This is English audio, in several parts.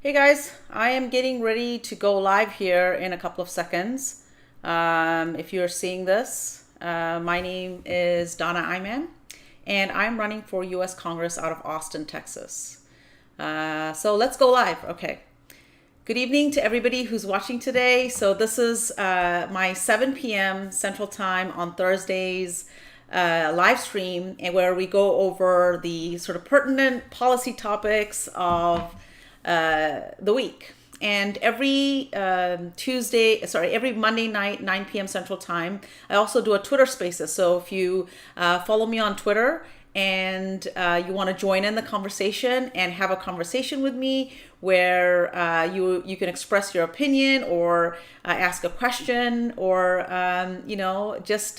Hey guys, I am getting ready to go live here in a couple of seconds. If you're seeing this, my name is Donna Iman, and I'm running for U.S. Congress out of Austin, Texas. So let's go live. Okay. Good evening to everybody who's watching today. So this is my 7 p.m. Central Time on Thursdays live stream, and where we go over the sort of pertinent policy topics of the week. And every every Monday night, 9 p.m. Central Time, I also do a Twitter Spaces. So if you follow me on Twitter and you want to join in the conversation and have a conversation with me where you can express your opinion or ask a question or just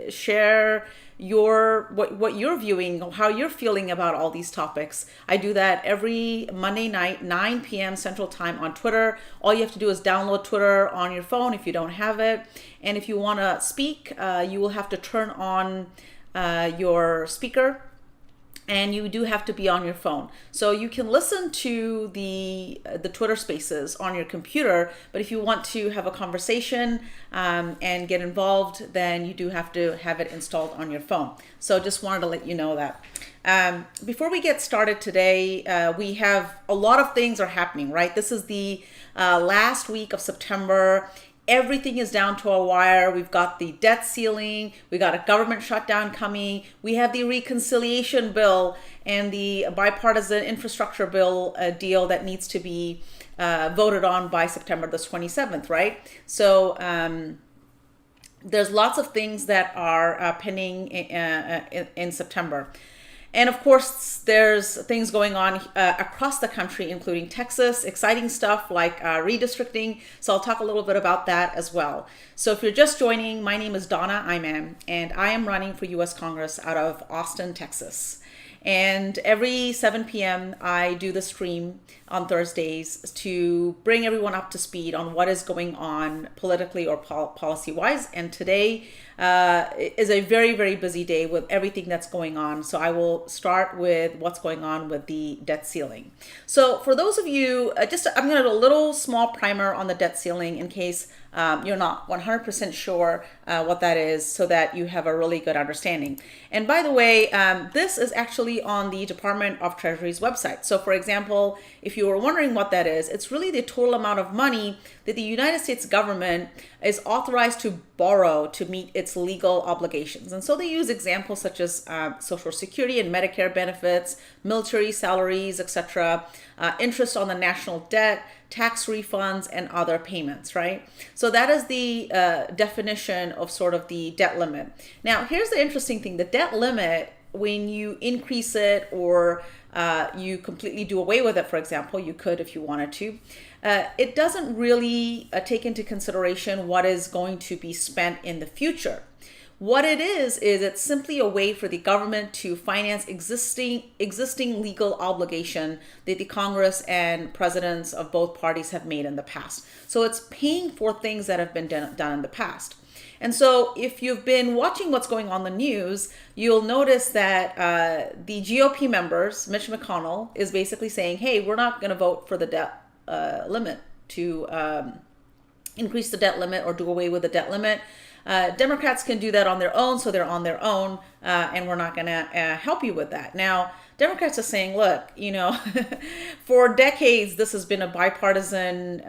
share what you're viewing, how you're feeling about all these topics. I do that every Monday night, 9 p.m. Central Time on Twitter. All you have to do is download Twitter on your phone if you don't have it. And if you want to speak, you will have to turn on your speaker, and you do have to be on your phone. So you can listen to the Twitter Spaces on your computer, but if you want to have a conversation and get involved, then you do have to have it installed on your phone. So just wanted to let you know that. Before we get started today, we have a lot of things are happening, right? This is the last week of September. Everything is down to a wire. We've got the debt ceiling. We got a government shutdown coming. We have the reconciliation bill and the bipartisan infrastructure bill deal that needs to be voted on by September the 27th, right? So there's lots of things that are pending in September. And of course, there's things going on across the country, including Texas, exciting stuff like redistricting. So I'll talk a little bit about that as well. So if you're just joining, my name is Donna Iman, and I am running for U.S. Congress out of Austin, Texas. And every 7 p.m. I do the stream on Thursdays to bring everyone up to speed on what is going on politically or policy-wise. And today is a very, very busy day with everything that's going on. So I will start with what's going on with the debt ceiling. So for those of you, I'm going to do a little small primer on the debt ceiling in case you're not 100% sure what that is, so that you have a really good understanding. And by the way, this is actually on the Department of Treasury's website. So for example, if you were wondering what that is, it's really the total amount of money that the United States government is authorized to borrow to meet its legal obligations. And so they use examples such as Social Security and Medicare benefits, military salaries, etc., interest on the national debt, tax refunds, and other payments, right? So that is the definition of sort of the debt limit. Now, here's the interesting thing. The debt limit, when you increase it or you completely do away with it, for example, you could if you wanted to, it doesn't really take into consideration what is going to be spent in the future. What it is it's simply a way for the government to finance existing legal obligation that the Congress and presidents of both parties have made in the past. So it's paying for things that have been done in the past. And so if you've been watching what's going on in the news, you'll notice that the GOP members, Mitch McConnell, is basically saying, hey, we're not going to vote for the debt limit to increase the debt limit or do away with the debt limit. Democrats can do that on their own, so they're on their own, and we're not going to help you with that. Now, Democrats are saying, look, for decades, this has been a bipartisan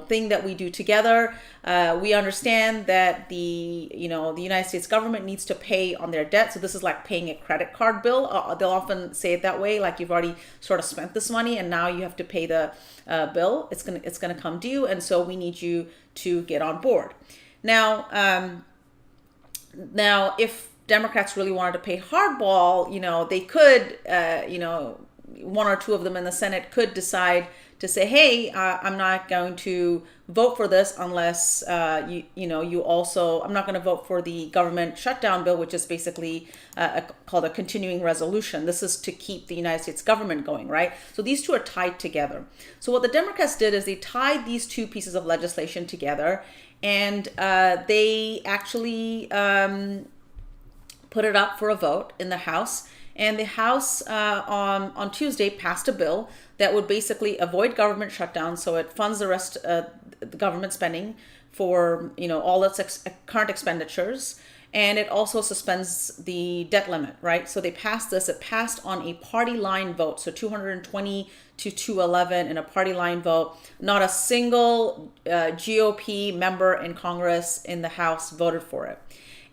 thing that we do together. We understand that the United States government needs to pay on their debt. So this is like paying a credit card bill. They'll often say it that way, like you've already sort of spent this money and now you have to pay the bill. It's gonna come due, and so we need you to get on board. Now, if Democrats really wanted to pay hardball, they could, one or two of them in the Senate could decide to say, hey, I'm not going to vote for this unless, I'm not going to vote for the government shutdown bill, which is basically called a continuing resolution. This is to keep the United States government going, right? So these two are tied together. So what the Democrats did is they tied these two pieces of legislation together, and they actually put it up for a vote in the House. And the House on Tuesday passed a bill that would basically avoid government shutdown, so it funds the rest the government spending for all its current expenditures, and it also suspends the debt limit, right? So they passed this. It passed on a party line vote, so 220 to 211 in a party line vote. Not a single GOP member in Congress in the House voted for it.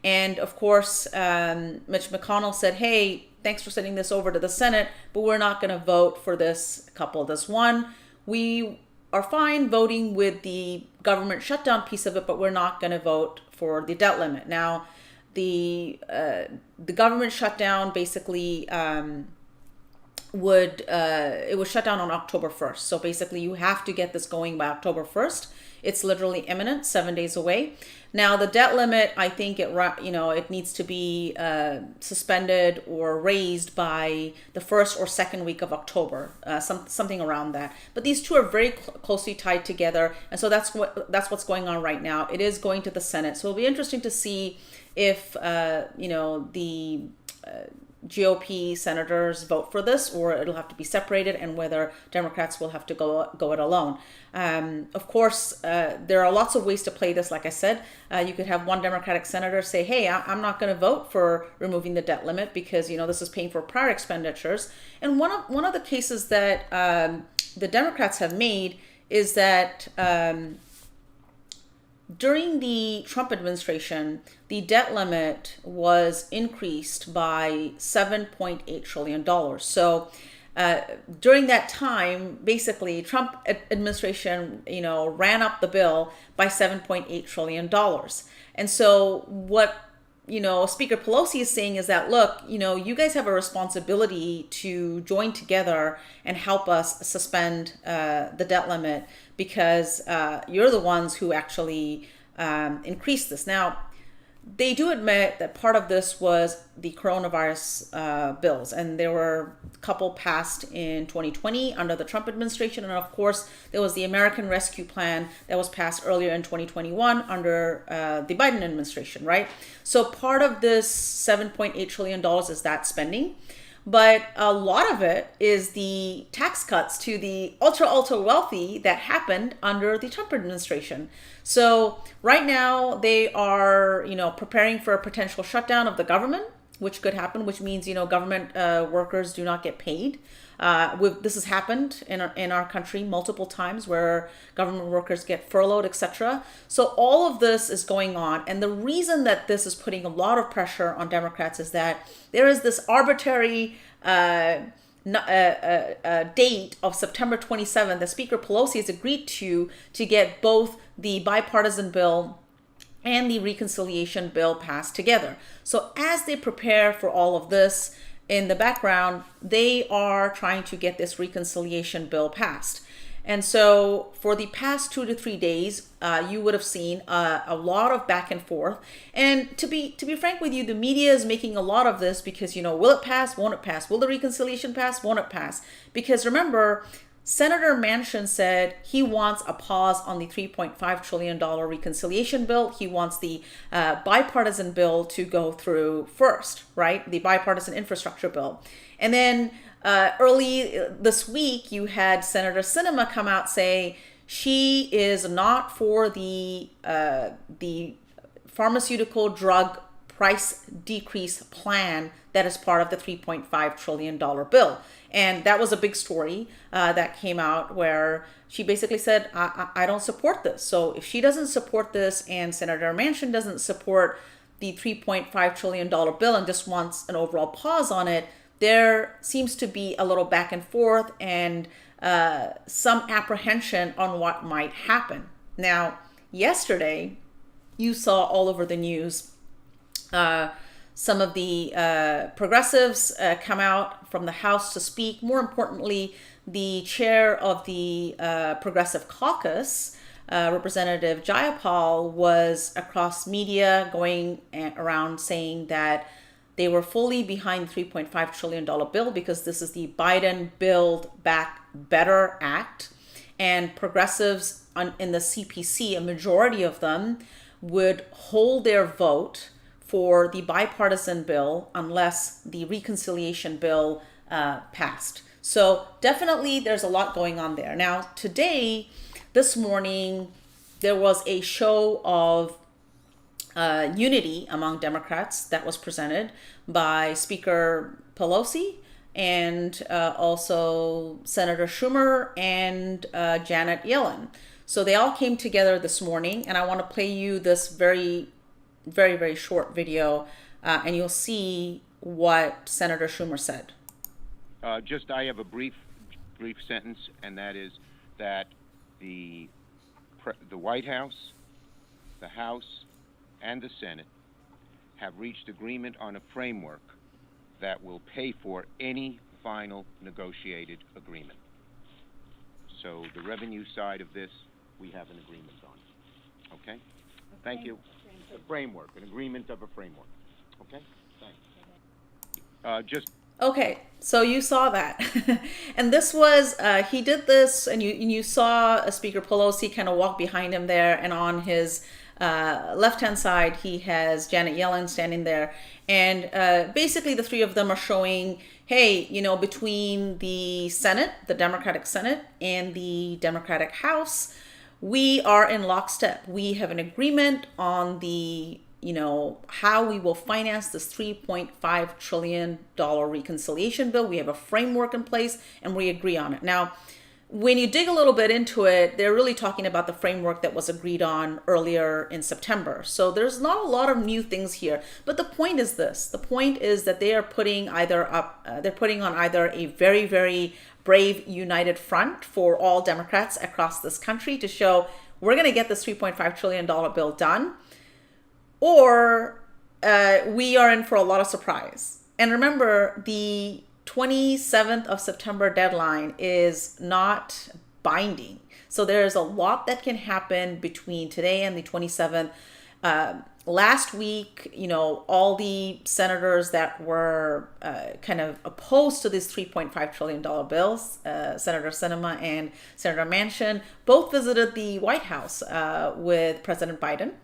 And of course, Mitch McConnell said, hey, thanks for sending this over to the Senate, but we're not going to vote for this couple. This one, we are fine voting with the government shutdown piece of it, but we're not going to vote for the debt limit. Now, the government shutdown basically it was shut down on October 1st. So basically you have to get this going by October 1st. It's literally imminent, 7 days away. Now the debt limit, I think it needs to be suspended or raised by the first or second week of October, something around that. But these two are very closely tied together, and so that's what's going on right now. It is going to the Senate, so it'll be interesting to see if the GOP senators vote for this, or it'll have to be separated, and whether Democrats will have to go it alone. Of course, there are lots of ways to play this. Like I said, you could have one Democratic senator say, hey, I'm not going to vote for removing the debt limit because this is paying for prior expenditures. And one of the cases that the Democrats have made is that during the Trump administration, the debt limit was increased by $7.8 trillion. So during that time, basically, Trump administration, ran up the bill by $7.8 trillion. And so what Speaker Pelosi is saying is that, look, you guys have a responsibility to join together and help us suspend the debt limit because you're the ones who actually increased this. Now, they do admit that part of this was the coronavirus bills, and there were a couple passed in 2020 under the Trump administration, and of course there was the American Rescue Plan that was passed earlier in 2021 under the Biden administration, right? So part of this $7.8 trillion is that spending, but a lot of it is the tax cuts to the ultra wealthy that happened under the Trump administration. So right now they are, preparing for a potential shutdown of the government, which could happen, which means, government workers do not get paid. This has happened in our country multiple times where government workers get furloughed, etc. So all of this is going on. And the reason that this is putting a lot of pressure on Democrats is that there is this arbitrary date of September 27th that Speaker Pelosi has agreed to get both the bipartisan bill and the reconciliation bill passed together. So as they prepare for all of this, in the background, they are trying to get this reconciliation bill passed. And so for the past 2 to 3 days, you would have seen a lot of back and forth. And to be frank with you, the media is making a lot of this because, will it pass? Won't it pass? Will the reconciliation pass? Won't it pass? Because remember, Senator Manchin said he wants a pause on the $3.5 trillion reconciliation bill. He wants the bipartisan bill to go through first, right? The bipartisan infrastructure bill. And then early this week, you had Senator Sinema come out say she is not for the pharmaceutical drug price decrease plan that is part of the $3.5 trillion bill. And that was a big story that came out where she basically said, I don't support this. So if she doesn't support this and Senator Manchin doesn't support the $3.5 trillion bill and just wants an overall pause on it, there seems to be a little back and forth and some apprehension on what might happen. Now, yesterday, you saw all over the news some of the progressives come out from the House to speak. More importantly, the chair of the Progressive Caucus, Representative Jayapal, was across media going around saying that they were fully behind the $3.5 trillion bill because this is the Biden Build Back Better Act. And progressives in the CPC, a majority of them, would hold their vote for the bipartisan bill unless the reconciliation bill passed. So definitely there's a lot going on there. Now, this morning, there was a show of unity among Democrats that was presented by Speaker Pelosi and also Senator Schumer and Janet Yellen. So they all came together this morning, and I want to play you this very, very, very short video, and you'll see what Senator Schumer said. I have a brief sentence, and that is that the White House, the House, and the Senate have reached agreement on a framework that will pay for any final negotiated agreement. So the revenue side of this, we have an agreement on. Okay? Thank you. A framework, an agreement of a framework. Okay? Thanks. Okay, so you saw that. And this was, he did this, and you saw Speaker Pelosi kind of walk behind him there, and on his left-hand side, he has Janet Yellen standing there. And basically the three of them are showing, hey, between the Senate, the Democratic Senate, and the Democratic House, we are in lockstep. We have an agreement on the how we will finance this $3.5 trillion reconciliation bill. We have a framework in place and we agree on it. Now, when you dig a little bit into it, they're really talking about the framework that was agreed on earlier in September. So there's not a lot of new things here. But the point is this. The point is that they are putting on either a very, very brave united front for all Democrats across this country to show we're going to get this $3.5 trillion bill done, or we are in for a lot of surprise. And remember, the 27th of September deadline is not binding. So there's a lot that can happen between today and the 27th. Last week, all the senators that were kind of opposed to this $3.5 trillion bills, Senator Sinema and Senator Manchin, both visited the White House with President Biden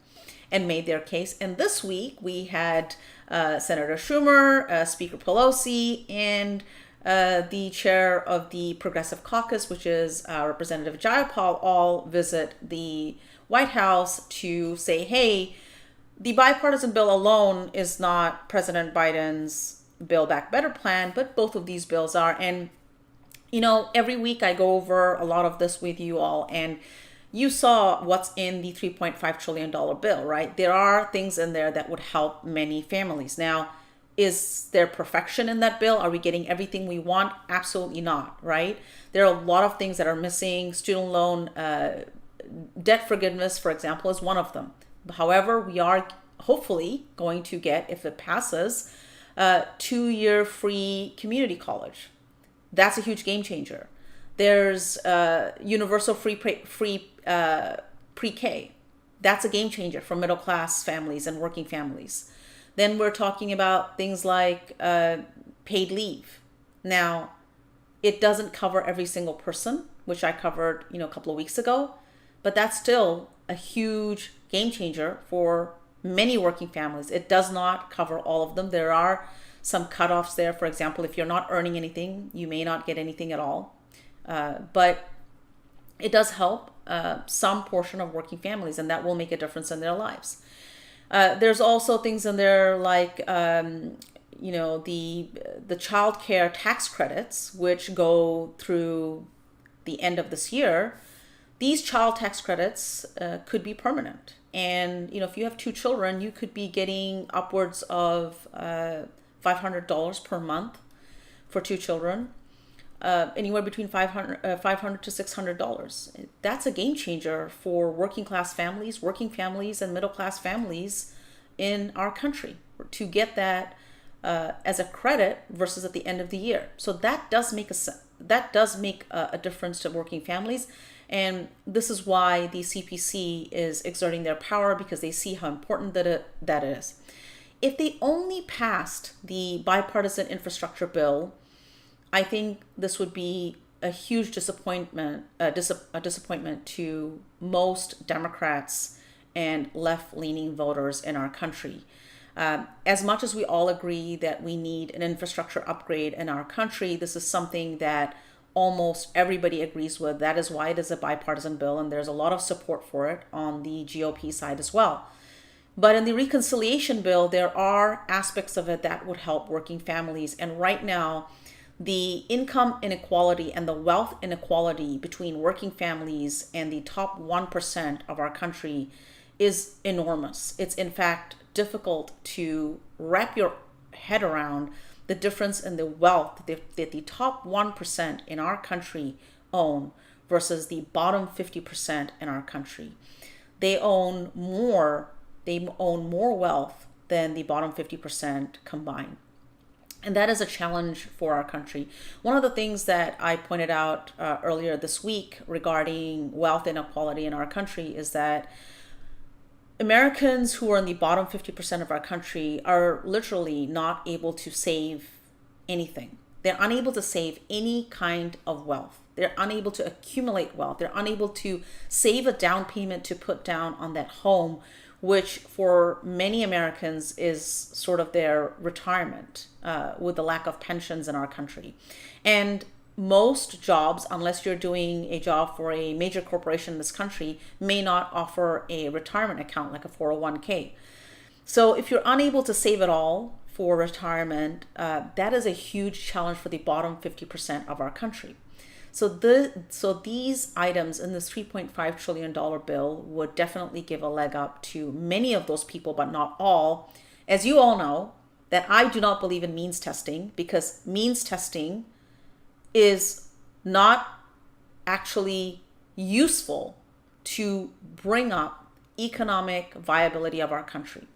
and made their case. And this week we had Senator Schumer, Speaker Pelosi, and the chair of the Progressive Caucus, which is Representative Jayapal, all visit the White House to say, hey, the bipartisan bill alone is not President Biden's Build Back Better plan, but both of these bills are. And, every week I go over a lot of this with you all, and you saw what's in the $3.5 trillion bill, right? There are things in there that would help many families. Now, is there perfection in that bill? Are we getting everything we want? Absolutely not, right? There are a lot of things that are missing. Student loan debt forgiveness, for example, is one of them. However, we are hopefully going to get, if it passes, 2-year free community college. That's a huge game changer. There's universal free pre-K. That's a game changer for middle class families and working families. Then we're talking about things like paid leave. Now, it doesn't cover every single person, which I covered, a couple of weeks ago, but that's still a huge game changer for many working families. It does not cover all of them. There are some cutoffs there. For example, if you're not earning anything, you may not get anything at all. But it does help some portion of working families, and that will make a difference in their lives. There's also things in there like, the child care tax credits, which go through the end of this year. These child tax credits could be permanent. And, if you have 2 children, you could be getting upwards of $500 per month for 2 children. Anywhere between $500 to $600. That's a game changer for working families, and middle class families in our country to get that as a credit versus at the end of the year. So that does make a difference to working families, and this is why the CPC is exerting their power, because they see how important that is. If they only passed the bipartisan infrastructure bill, I think this would be a huge disappointment to most Democrats and left-leaning voters in our country. As much as we all agree that we need an infrastructure upgrade in our country, this is something that almost everybody agrees with. That is why it is a bipartisan bill, and there's a lot of support for it on the GOP side as well. But in the reconciliation bill, there are aspects of it that would help working families. And right now, the income inequality and the wealth inequality between working families and the top 1% of our country is enormous. It's in fact difficult to wrap your head around the difference in the wealth that the top 1% in our country own versus the bottom 50% in our country. They own more wealth than the bottom 50% combined. And that is a challenge for our country. One of the things that I pointed out earlier this week regarding wealth inequality in our country is that Americans who are in the bottom 50% of our country are literally not able to save anything. They're unable to save any kind of wealth. They're unable to accumulate wealth. They're unable to save a down payment to put down on that home, which for many Americans is sort of their retirement with the lack of pensions in our country. And most jobs, unless you're doing a job for a major corporation in this country, may not offer a retirement account like a 401k. So if you're unable to save it all for retirement, that is a huge challenge for the bottom 50% of our country. So these items in this $3.5 trillion bill would definitely give a leg up to many of those people, but not all. As you all know, that I do not believe in means testing, because means testing is not actually useful to bring up economic viability of our country.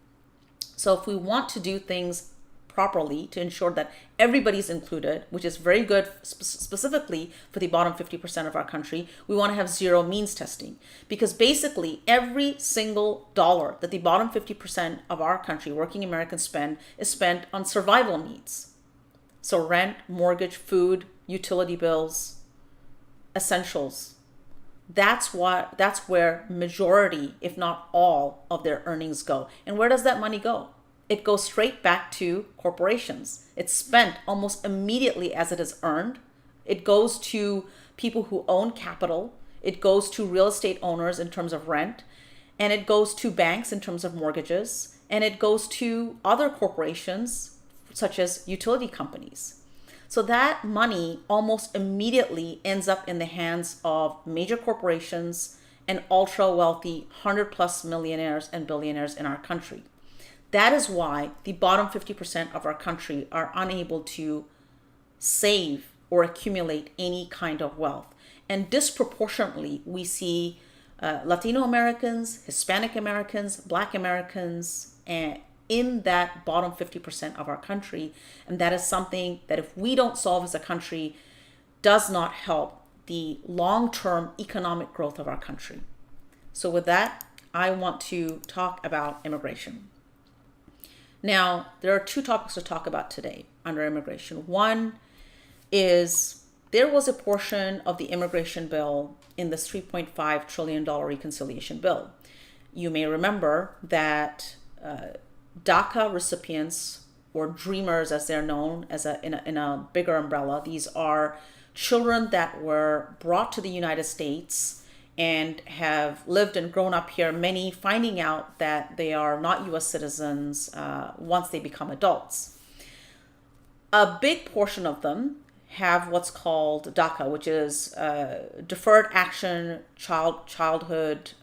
So if we want to do things properly to ensure that everybody's included, which is very good specifically for the bottom 50% of our country, we want to have zero means testing, because basically every single dollar that the bottom 50% of our country, working Americans, spend is spent on survival needs. So rent, mortgage, food, utility bills, essentials. That's where majority, if not all, of their earnings go. And where does that money go? It goes straight back to corporations. It's spent almost immediately as it is earned. It goes to people who own capital. It goes to real estate owners in terms of rent. And it goes to banks in terms of mortgages. And it goes to other corporations, such as utility companies. So that money almost immediately ends up in the hands of major corporations and ultra wealthy 100+ millionaires and billionaires in our country. That is why the bottom 50% of our country are unable to save or accumulate any kind of wealth. And disproportionately, we see Latino Americans, Hispanic Americans, Black Americans, and in that bottom 50% of our country. And that is something that if we don't solve as a country, does not help the long-term economic growth of our country. So with that, I want to talk about immigration. Now, there are two topics to talk about today under immigration. One is there was a portion of the immigration bill in this $3.5 trillion reconciliation bill. You may remember that DACA recipients, or dreamers as they're known in a bigger umbrella, these are children that were brought to the United States and have lived and grown up here, many finding out that they are not U.S. citizens once they become adults. A big portion of them have what's called DACA, which is Deferred Action Childhood.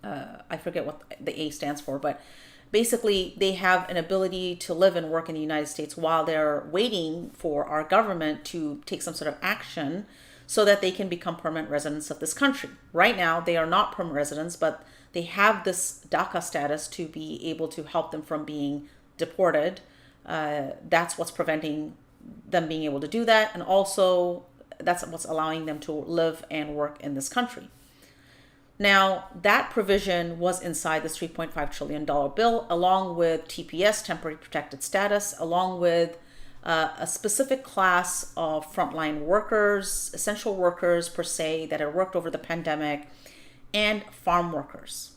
I forget what the A stands for, but basically they have an ability to live and work in the United States while they're waiting for our government to take some sort of action so that they can become permanent residents of this country. Right now, they are not permanent residents, but they have this DACA status to be able to help them from being deported. That's what's preventing them being able to do that. And also, that's what's allowing them to live and work in this country. Now, that provision was inside this $3.5 trillion bill, along with TPS, temporary protected status, along with a specific class of frontline workers, essential workers per se, that had worked over the pandemic, and farm workers.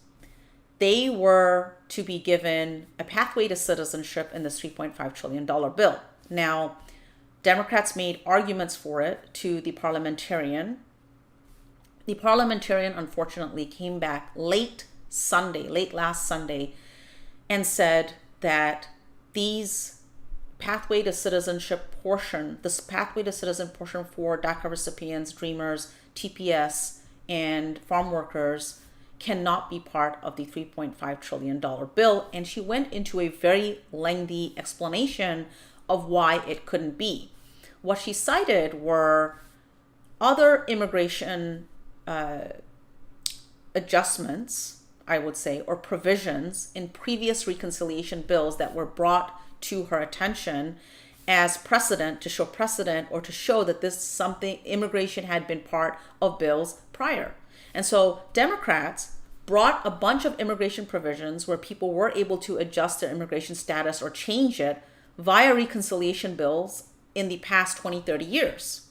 they were to be given a pathway to citizenship in this $3.5 trillion bill. Now, Democrats made arguments for it to the parliamentarian. The parliamentarian, unfortunately, came back late last Sunday, and said that this pathway to citizen portion for DACA recipients, Dreamers, TPS, and farm workers cannot be part of the $3.5 trillion bill. And she went into a very lengthy explanation of why it couldn't be. What she cited were other immigration adjustments, I would say, or provisions in previous reconciliation bills that were brought to her attention as precedent, to show precedent, or to show that this something, immigration had been part of bills prior. And so Democrats brought a bunch of immigration provisions where people were able to adjust their immigration status or change it via reconciliation bills in the past 20, 30 years.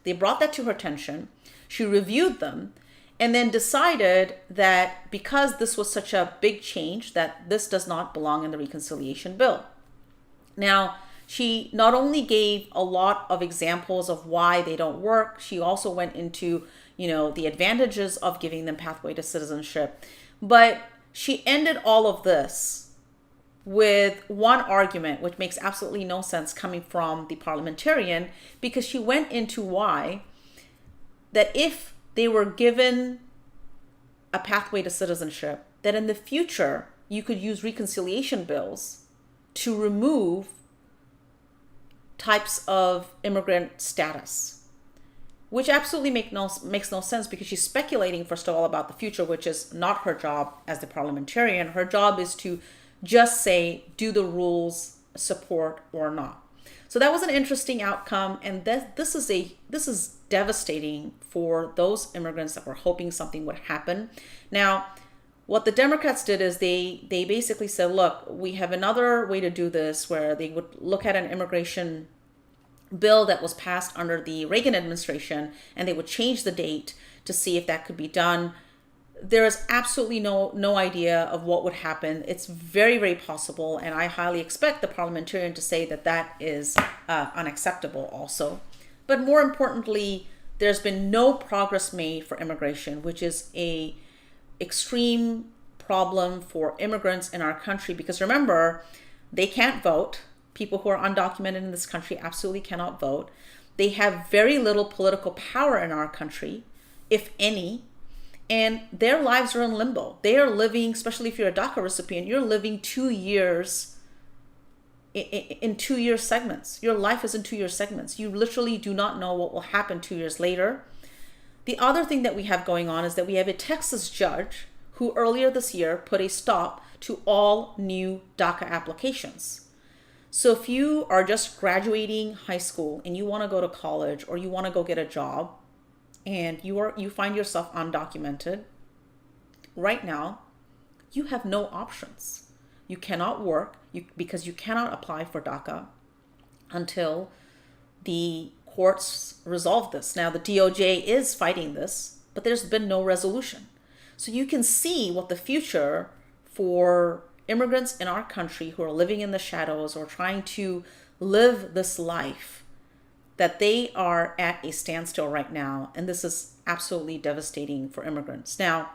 They brought that to her attention. She reviewed them and then decided that because this was such a big change, that this does not belong in the reconciliation bill. Now, she not only gave a lot of examples of why they don't work, she also went into, the advantages of giving them pathway to citizenship. But she ended all of this with one argument, which makes absolutely no sense coming from the parliamentarian, because she went into why that if they were given a pathway to citizenship, that in the future you could use reconciliation bills to remove types of immigrant status, which absolutely makes no sense, because she's speculating, first of all, about the future, which is not her job as the parliamentarian. Her job is to just say, do the rules support or not? So that was an interesting outcome, and this is devastating for those immigrants that were hoping something would happen. Now, what the Democrats did is they basically said, look, we have another way to do this, where they would look at an immigration bill that was passed under the Reagan administration, and they would change the date to see if that could be done. There is absolutely no idea of what would happen. It's very, very possible, and I highly expect the parliamentarian to say that is unacceptable also. But more importantly, there's been no progress made for immigration, which is a extreme problem for immigrants in our country, because remember, they can't vote. People who are undocumented in this country absolutely cannot vote. They have very little political power in our country, if any. And their lives are in limbo. They are living, especially if you're a DACA recipient, you're living 2 years in 2 year segments. Your life is in 2 year segments. You literally do not know what will happen 2 years later. The other thing that we have going on is that we have a Texas judge who earlier this year put a stop to all new DACA applications. So if you are just graduating high school and you want to go to college, or you want to go get a job, and you find yourself undocumented, right now, you have no options. You cannot work because you cannot apply for DACA until the courts resolve this. Now, the DOJ is fighting this, but there's been no resolution. So you can see what the future for immigrants in our country who are living in the shadows or trying to live this life, that they are at a standstill right now. And this is absolutely devastating for immigrants. Now,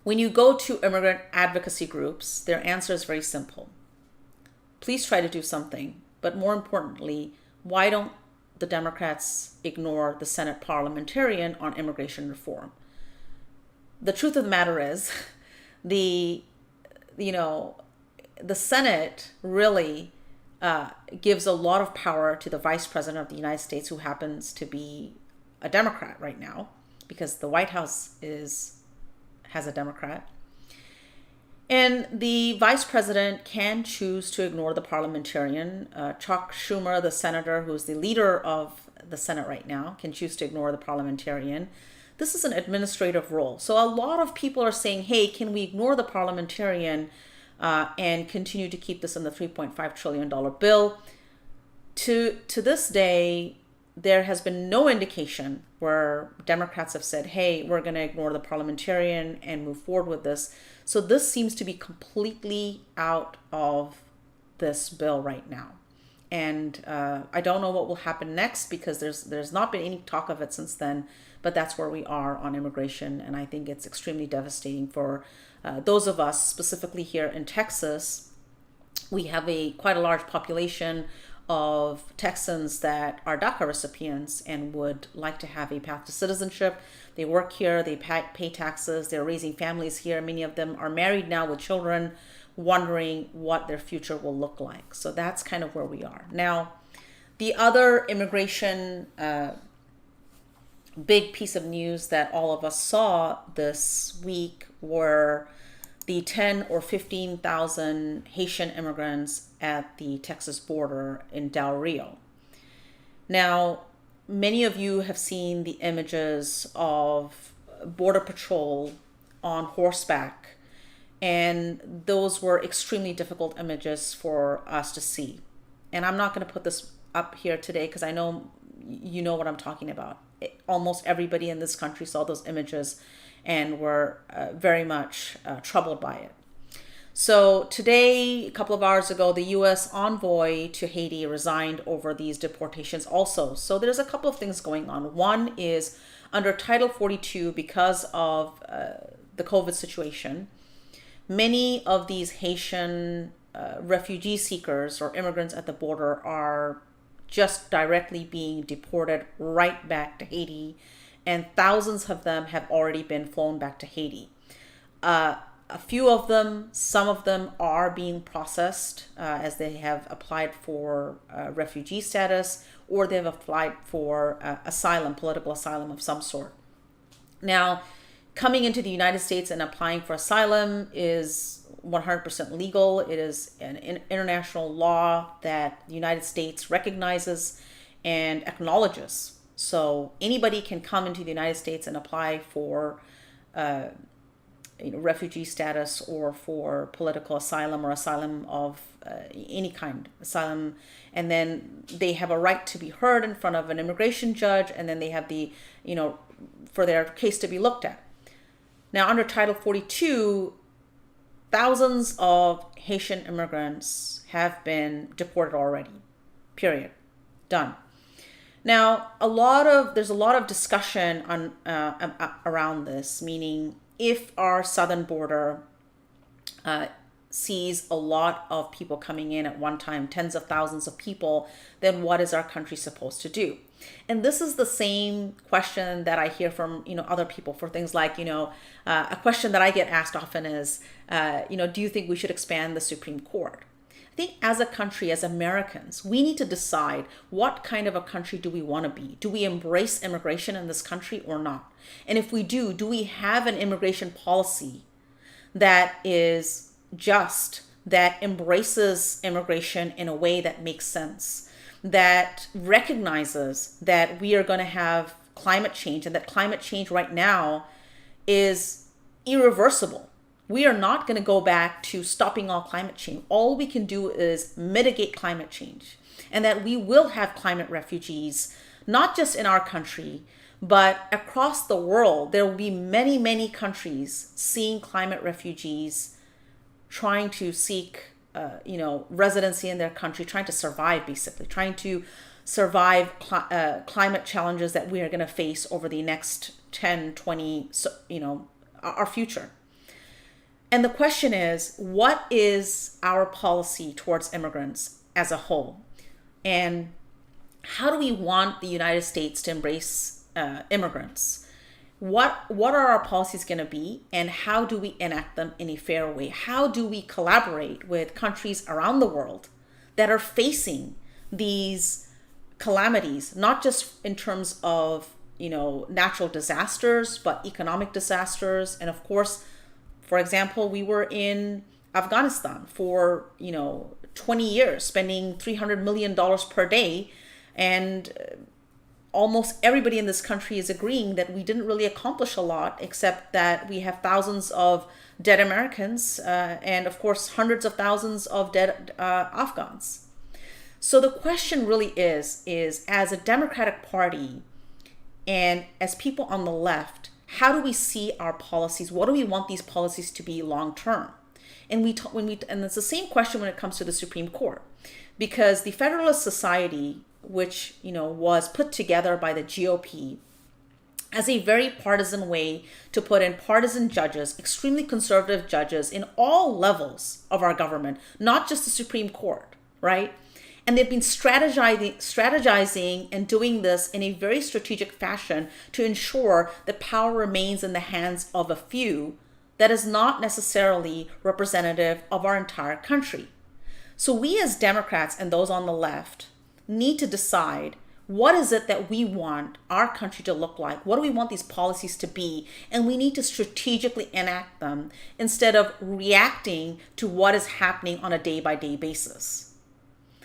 when you go to immigrant advocacy groups, their answer is very simple. Please try to do something. But more importantly, why don't the Democrats ignore the Senate parliamentarian on immigration reform? The truth of the matter is, the Senate really gives a lot of power to the Vice President of the United States, who happens to be a Democrat right now, because the White House has a Democrat. And the Vice President can choose to ignore the parliamentarian. Chuck Schumer, the senator who's the leader of the Senate right now, can choose to ignore the parliamentarian. This is an administrative role. So a lot of people are saying, hey, can we ignore the parliamentarian and continue to keep this in the $3.5 trillion bill? To this day, there has been no indication where Democrats have said, hey, we're going to ignore the parliamentarian and move forward with this. So this seems to be completely out of this bill right now. And I don't know what will happen next, because there's not been any talk of it since then, but that's where we are on immigration. And I think it's extremely devastating for those of us, specifically here in Texas. We have quite a large population of Texans that are DACA recipients and would like to have a path to citizenship. They work here, they pay taxes, they're raising families here. Many of them are married now with children, wondering what their future will look like. So that's kind of where we are. Now, the other immigration big piece of news that all of us saw this week were the 10 or 15,000 Haitian immigrants at the Texas border in Del Rio. Now, many of you have seen the images of Border Patrol on horseback, and those were extremely difficult images for us to see. And I'm not going to put this up here today because I know you know what I'm talking about. Almost everybody in this country saw those images and were very much troubled by it. So today, a couple of hours ago, the U.S. envoy to Haiti resigned over these deportations also. So there's a couple of things going on. One is under Title 42, because of the COVID situation, many of these Haitian refugee seekers or immigrants at the border are just directly being deported right back to Haiti, and thousands of them have already been flown back to Haiti. A few of them, some of them are being processed as they have applied for refugee status, or they've applied for asylum, political asylum of some sort. Now, coming into the United States and applying for asylum is 100% legal. It is an international law that the United States recognizes and acknowledges. So anybody can come into the United States and apply for refugee status or for political asylum or asylum of any kind, asylum, and then they have a right to be heard in front of an immigration judge, and then they have for their case to be looked at. Now, under Title 42, thousands of Haitian immigrants have been deported already. Period. Done. Now, there's a lot of discussion on around this, meaning if our southern border sees a lot of people coming in at one time, tens of thousands of people, then what is our country supposed to do? And this is the same question that I hear from other people for things like a question that I get asked often is do you think we should expand the Supreme Court? I think as a country, as Americans, we need to decide what kind of a country do we want to be. Do we embrace immigration in this country or not? And if we do we have an immigration policy that is just, that embraces immigration in a way that makes sense, that recognizes that we are going to have climate change, and that climate change right now is irreversible? We are not going to go back to stopping all climate change. All we can do is mitigate climate change, and that we will have climate refugees, not just in our country, but across the world. There will be many, many countries seeing climate refugees trying to seek, residency in their country, trying to survive, basically, trying to survive climate challenges that we are going to face over the next 10, 20, our future. And the question is, what is our policy towards immigrants as a whole? And how do we want the United States to embrace immigrants? What are our policies going to be, and how do we enact them in a fair way? How do we collaborate with countries around the world that are facing these calamities, not just in terms of natural disasters, but economic disasters? And of course, for example, we were in Afghanistan for 20 years, spending $300 million per day, and almost everybody in this country is agreeing that we didn't really accomplish a lot, except that we have thousands of dead Americans and, of course, hundreds of thousands of dead Afghans. So the question really is as a Democratic Party and as people on the left, how do we see our policies? What do we want these policies to be long term? And and it's the same question when it comes to the Supreme Court, because the Federalist Society, which was put together by the GOP as a very partisan way to put in partisan judges, extremely conservative judges in all levels of our government, not just the Supreme Court, right? And they've been strategizing and doing this in a very strategic fashion to ensure that power remains in the hands of a few that is not necessarily representative of our entire country. So we as Democrats and those on the left need to decide, what is it that we want our country to look like? What do we want these policies to be? And we need to strategically enact them instead of reacting to what is happening on a day-by-day basis.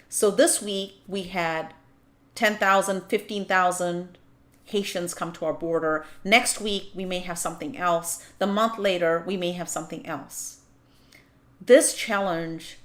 So this week we had 10,000, 15,000 Haitians come to our border. Next week we may have something else. The month later we may have something else. This challenge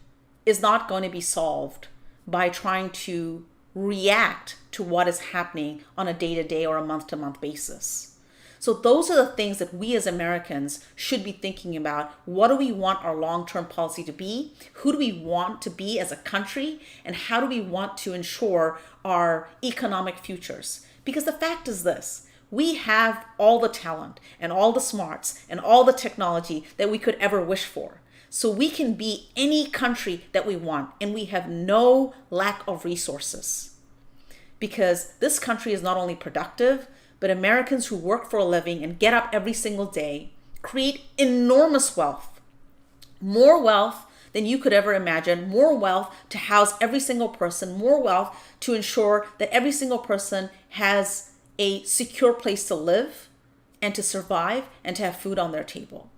is not going to be solved by trying to react to what is happening on a day-to-day or a month-to-month basis. So those are the things that we as Americans should be thinking about. What do we want our long-term policy to be? Who do we want to be as a country? And how do we want to ensure our economic futures? Because the fact is this, we have all the talent and all the smarts and all the technology that we could ever wish for. So we can be any country that we want, and we have no lack of resources. Because this country is not only productive, but Americans who work for a living and get up every single day create enormous wealth, more wealth than you could ever imagine, more wealth to house every single person, more wealth to ensure that every single person has a secure place to live and to survive and to have food on their table.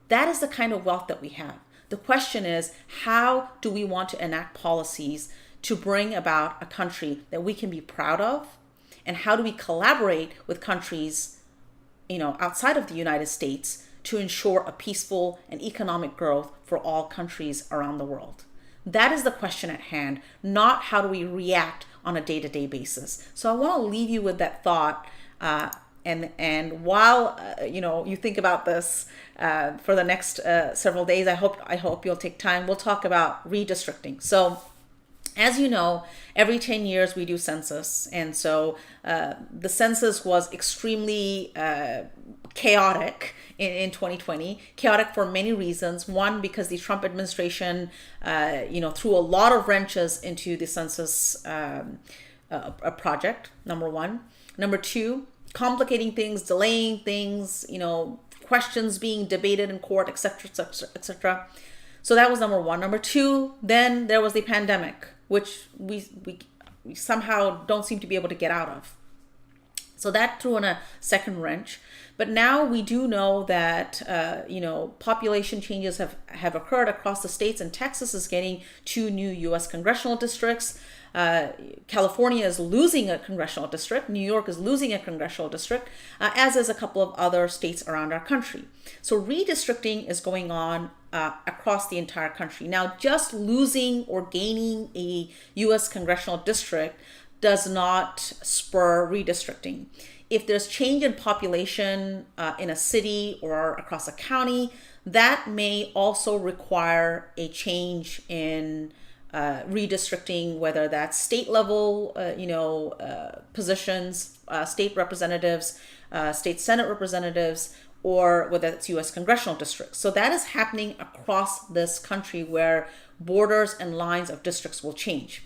That is the kind of wealth that we have. The question is, how do we want to enact policies to bring about a country that we can be proud of? And how do we collaborate with countries, outside of the United States to ensure a peaceful and economic growth for all countries around the world? That is the question at hand, not how do we react on a day-to-day basis. So I want to leave you with that thought. And while you think about this for the next several days, I hope you'll take time. We'll talk about redistricting. So, as you know, every 10 years we do census, and so the census was extremely chaotic in 2020. Chaotic for many reasons. One, because the Trump administration, threw a lot of wrenches into the census project. Number one. Number two, complicating things, delaying things, questions being debated in court, etc., etc., etc. So that was number one. Number two, then there was the pandemic, which we somehow don't seem to be able to get out of. So that threw in a second wrench. But now we do know that, population changes have occurred across the states, and Texas is getting 2 new U.S. congressional districts. California is losing a congressional district. New York is losing a congressional district, as is a couple of other states around our country. So redistricting is going on across the entire country. Now, just losing or gaining a U.S. congressional district does not spur redistricting. If there's change in population in a city or across a county, that may also require a change in redistricting, whether that's state level, positions, state representatives, state Senate representatives, or whether it's U.S. congressional districts. So that is happening across this country where borders and lines of districts will change.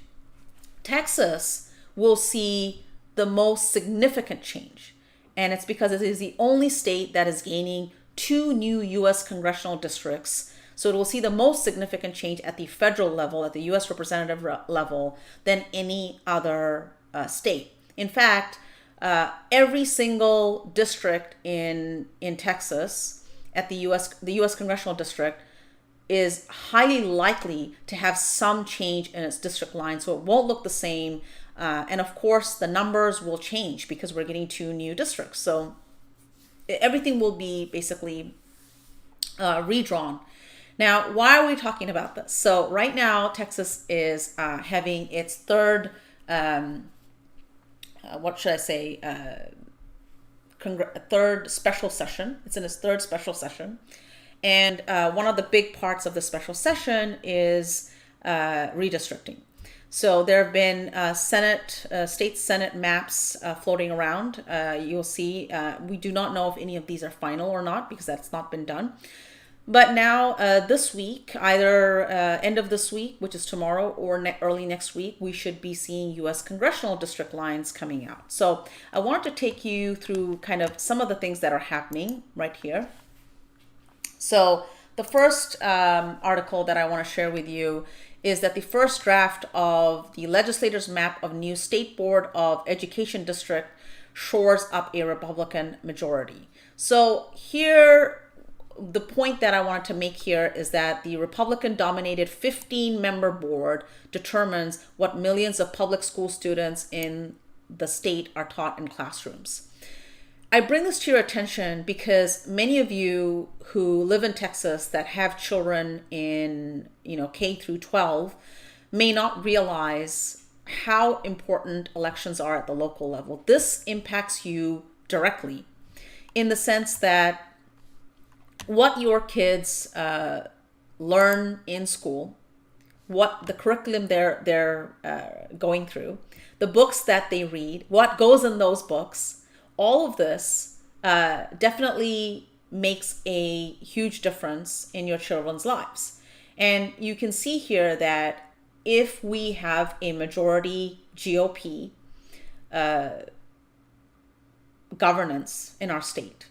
Texas will see the most significant change, and it's because it is the only state that is gaining 2 new U.S. congressional districts. So it will see the most significant change at the federal level, at the U.S. representative level, than any other state. In fact, every single district in Texas at the U.S. congressional district is highly likely to have some change in its district line, so it won't look the same. And of course, the numbers will change because we're getting 2 new districts. So everything will be basically redrawn. Now, why are we talking about this? So right now, Texas is having its third, what should I say, third special session. It's in its third special session. And one of the big parts of the special session is redistricting. So there have been state Senate maps floating around. You'll see, we do not know if any of these are final or not because that's not been done. But now this week, either end of this week, which is tomorrow, or early next week, we should be seeing U.S. congressional district lines coming out. So I wanted to take you through kind of some of the things that are happening right here. So the first article that I want to share with you is that the first draft of the legislators' map of new State Board of Education district shores up a Republican majority. So here, the point that I wanted to make here is that the Republican-dominated 15-member board determines what millions of public school students in the state are taught in classrooms. I bring this to your attention because many of you who live in Texas that have children in, K through 12 may not realize how important elections are at the local level. This impacts you directly in the sense that what your kids learn in school, what the curriculum they're going through, the books that they read, what goes in those books, all of this definitely makes a huge difference in your children's lives. And you can see here that if we have a majority GOP governance in our state,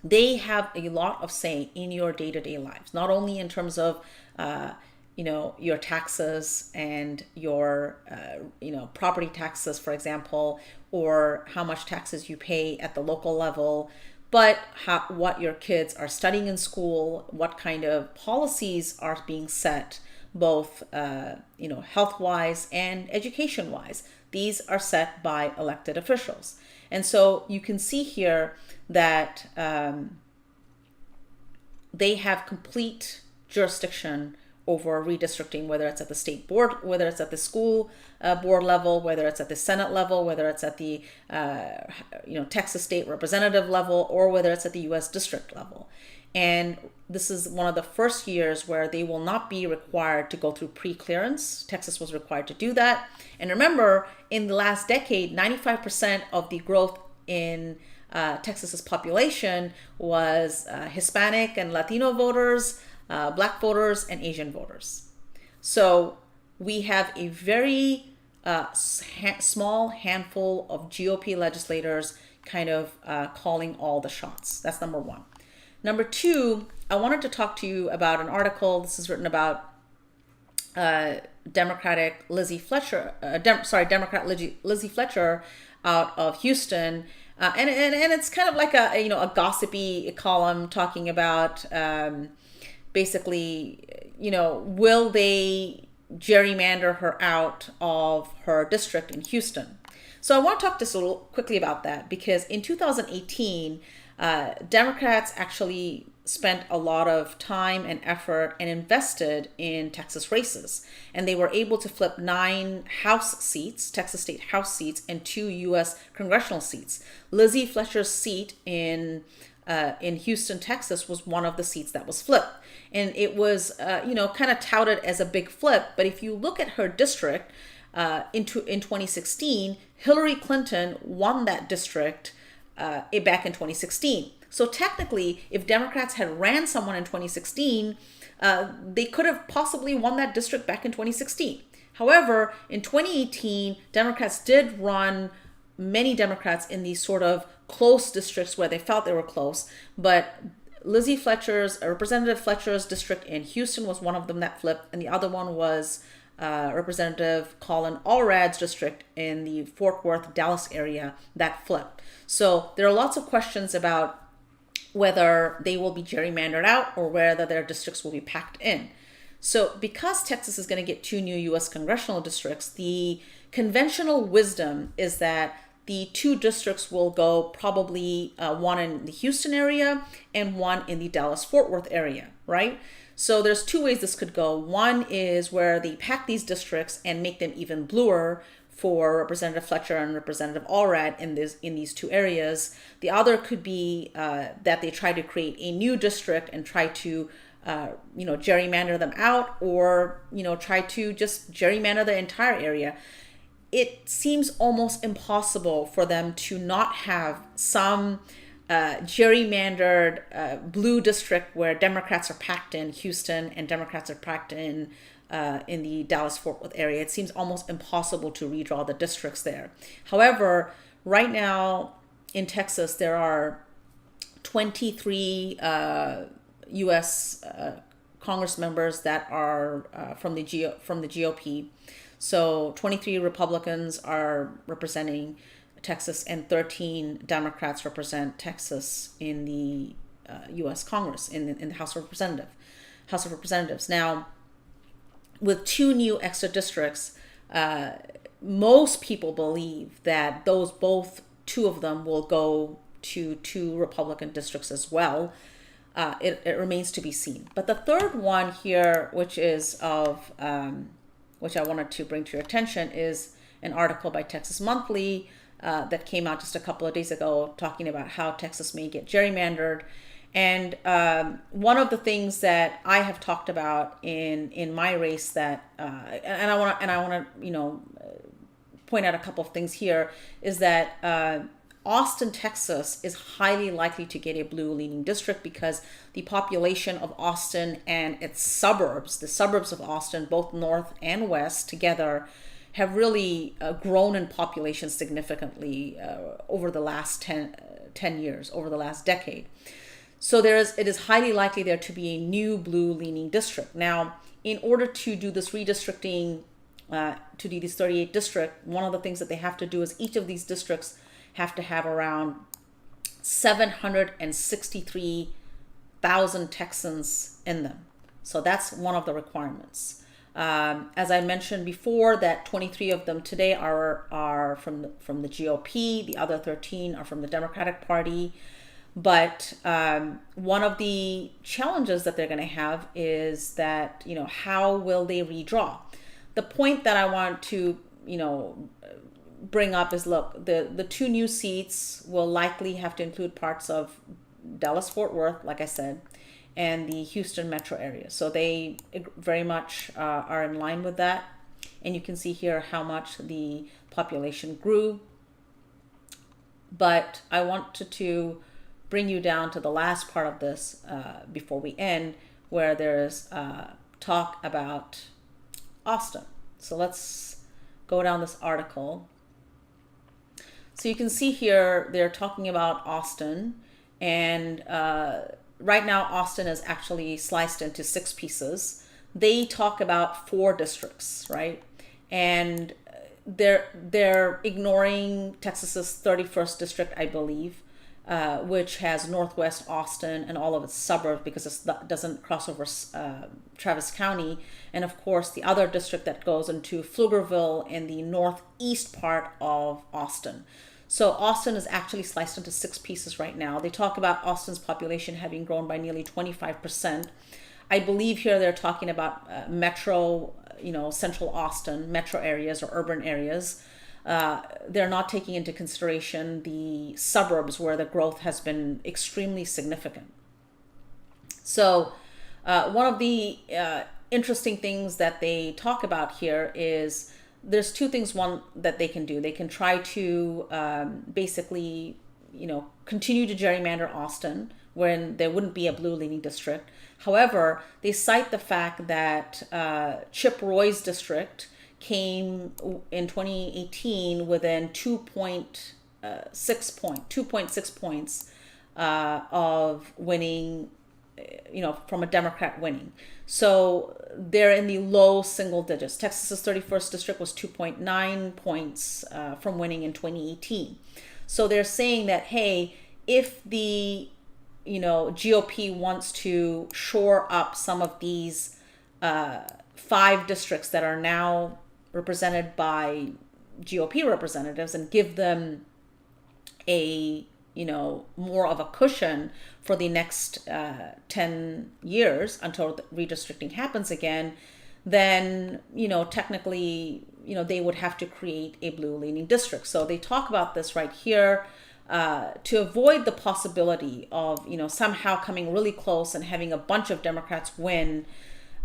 they have a lot of say in your day-to-day lives, not only in terms of your taxes and your property taxes, for example, or how much taxes you pay at the local level, but what your kids are studying in school, what kind of policies are being set, both health-wise and education-wise. These are set by elected officials. And so you can see here that they have complete jurisdiction over redistricting, whether it's at the state board, whether it's at the school board level, whether it's at the Senate level, whether it's at the Texas state representative level, or whether it's at the U.S. district level. And this is one of the first years where they will not be required to go through pre-clearance. Texas was required to do that. And remember, in the last decade, 95% of the growth in Texas's population was Hispanic and Latino voters, Black voters, and Asian voters. So we have a very small handful of GOP legislators kind of calling all the shots. That's number one. Number two, I wanted to talk to you about an article. This is written about Democrat Lizzie Fletcher out of Houston. And it's kind of like a gossipy column talking about basically, will they gerrymander her out of her district in Houston? So I want to talk just a little quickly about that because in 2018, Democrats actually spent a lot of time and effort and invested in Texas races. And they were able to flip 9 House seats, Texas state House seats, and 2 U.S. congressional seats. Lizzie Fletcher's seat in Houston, Texas was one of the seats that was flipped. And it was, kind of touted as a big flip. But if you look at her district in 2016, Hillary Clinton won that district back in 2016. So technically, if Democrats had ran someone in 2016, they could have possibly won that district back in 2016. However, in 2018, Democrats did run many Democrats in these sort of close districts where they felt they were close. But Representative Fletcher's district in Houston was one of them that flipped, and the other one was Representative Colin Allred's district in the Fort Worth, Dallas area that flipped. So there are lots of questions about whether they will be gerrymandered out or whether their districts will be packed in. So because Texas is going to get 2 new U.S. congressional districts, the conventional wisdom is that the two districts will go probably one in the Houston area and one in the Dallas-Fort Worth area, right? So there's two ways this could go. One is where they pack these districts and make them even bluer for Representative Fletcher and Representative Allred in these two areas. The other could be that they try to create a new district and try to gerrymander them out, or try to just gerrymander the entire area. It seems almost impossible for them to not have some gerrymandered blue district where Democrats are packed in Houston and Democrats are packed in the Dallas-Fort Worth area. It seems almost impossible to redraw the districts there. However, right now in Texas, there are 23 U.S. Congress members that are from the GOP. So 23 Republicans are representing Texas, and 13 Democrats represent Texas in the U.S. Congress, in the House of Representatives. Now, with two new extra districts, most people believe that two of them will go to two Republican districts as well. It remains to be seen. But the third one here, which is which I wanted to bring to your attention, is an article by Texas Monthly that came out just a couple of days ago, talking about how Texas may get gerrymandered. And one of the things that I have talked about in my race that and I want to point out a couple of things here, is that Austin, Texas is highly likely to get a blue-leaning district because the population of Austin and its suburbs, the suburbs of Austin, both north and west together, have really grown in population significantly over the last 10 years, over the last decade. So it is highly likely there to be a new blue-leaning district. Now, in order to do this redistricting, to do this 38 district, one of the things that they have to do is each of these districts have to have around 763,000 Texans in them. So that's one of the requirements. As I mentioned before, that 23 of them today are from the GOP. The other 13 are from the Democratic Party. But one of the challenges that they're going to have is that, how will they redraw? The point that I want to, bring up is, look, the two new seats will likely have to include parts of Dallas-Fort Worth, like I said, and the Houston metro area. So they very much are in line with that. And you can see here how much the population grew. But I wanted to bring you down to the last part of this before we end, where there's talk about Austin. So let's go down this article. So you can see here they're talking about Austin, and right now Austin is actually sliced into 6 pieces. They talk about 4 districts, right? And they're ignoring Texas's 31st district, I believe, which has Northwest Austin and all of its suburbs, because it doesn't cross over Travis County. And of course, the other district that goes into Pflugerville in the northeast part of Austin. So Austin is actually sliced into 6 pieces right now. They talk about Austin's population having grown by nearly 25%. I believe here they're talking about metro, central Austin, metro areas or urban areas. They're not taking into consideration the suburbs where the growth has been extremely significant. So one of the interesting things that they talk about here is there's 2 things. One, that they can do. They can try to basically, continue to gerrymander Austin when there wouldn't be a blue-leaning district. However, they cite the fact that Chip Roy's district came in 2018 within 2.6 points of winning, from a Democrat winning. So they're in the low single digits. Texas's 31st district was 2.9 points from winning in 2018. So they're saying that, hey, if the GOP wants to shore up some of these 5 districts that are now represented by GOP representatives and give them a more of a cushion for the next 10 years until the redistricting happens again, then technically they would have to create a blue leaning district. So they talk about this right here, to avoid the possibility of somehow coming really close and having a bunch of Democrats win.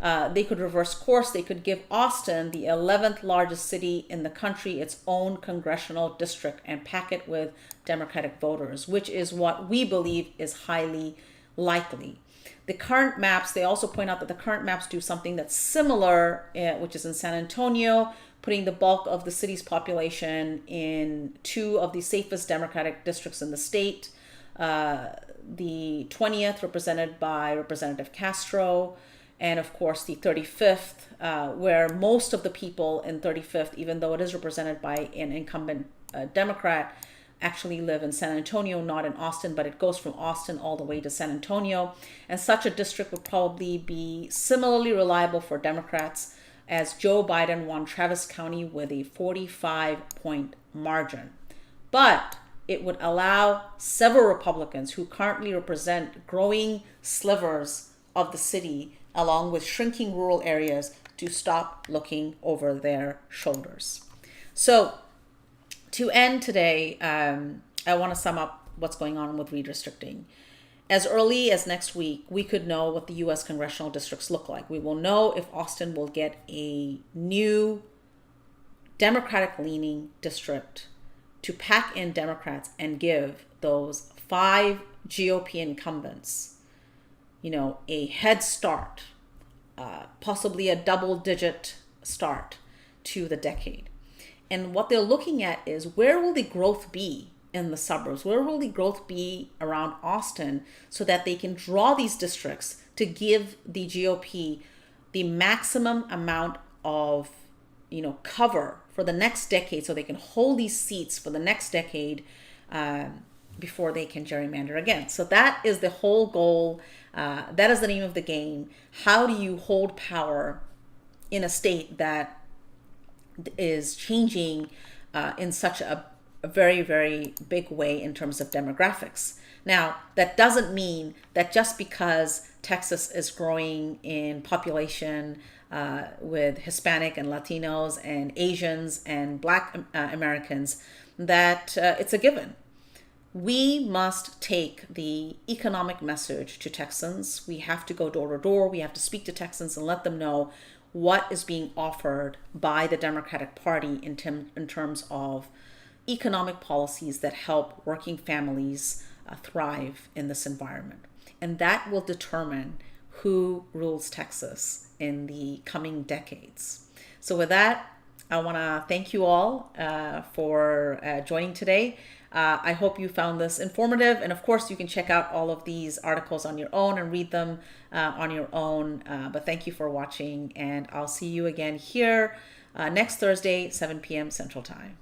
They could reverse course. They could give Austin, the 11th largest city in the country, its own congressional district and pack it with Democratic voters, which is what we believe is highly likely. The current maps, they also point out that the current maps do something that's similar, which is in San Antonio, putting the bulk of the city's population in two of the safest Democratic districts in the state. The 20th, represented by Representative Castro, and of course the 35th, where most of the people in 35th, even though it is represented by an incumbent Democrat, actually live in San Antonio, not in Austin, but it goes from Austin all the way to San Antonio. And such a district would probably be similarly reliable for Democrats, as Joe Biden won Travis County with a 45-point margin. But it would allow several Republicans who currently represent growing slivers of the city, along with shrinking rural areas, to stop looking over their shoulders. So to end today, I want to sum up what's going on with redistricting. As early as next week, we could know what the U.S. congressional districts look like. We will know if Austin will get a new Democratic-leaning district to pack in Democrats and give those 5 GOP incumbents, a head start, possibly a double-digit start to the decade. And what they're looking at is, where will the growth be in the suburbs? Where will the growth be around Austin, so that they can draw these districts to give the GOP the maximum amount of cover for the next decade, so they can hold these seats for the next decade before they can gerrymander again. So that is the whole goal. That is the name of the game. How do you hold power in a state that is changing in such a very, very big way in terms of demographics? Now, that doesn't mean that just because Texas is growing in population with Hispanic and Latinos and Asians and Black Americans, that it's a given. We must take the economic message to Texans. We have to go door to door. We have to speak to Texans and let them know what is being offered by the Democratic Party in terms of economic policies that help working families thrive in this environment. And that will determine who rules Texas in the coming decades. So with that, I want to thank you all for joining today. I hope you found this informative. And of course, you can check out all of these articles on your own and read them on your own. But thank you for watching, and I'll see you again here next Thursday, 7 p.m. Central Time.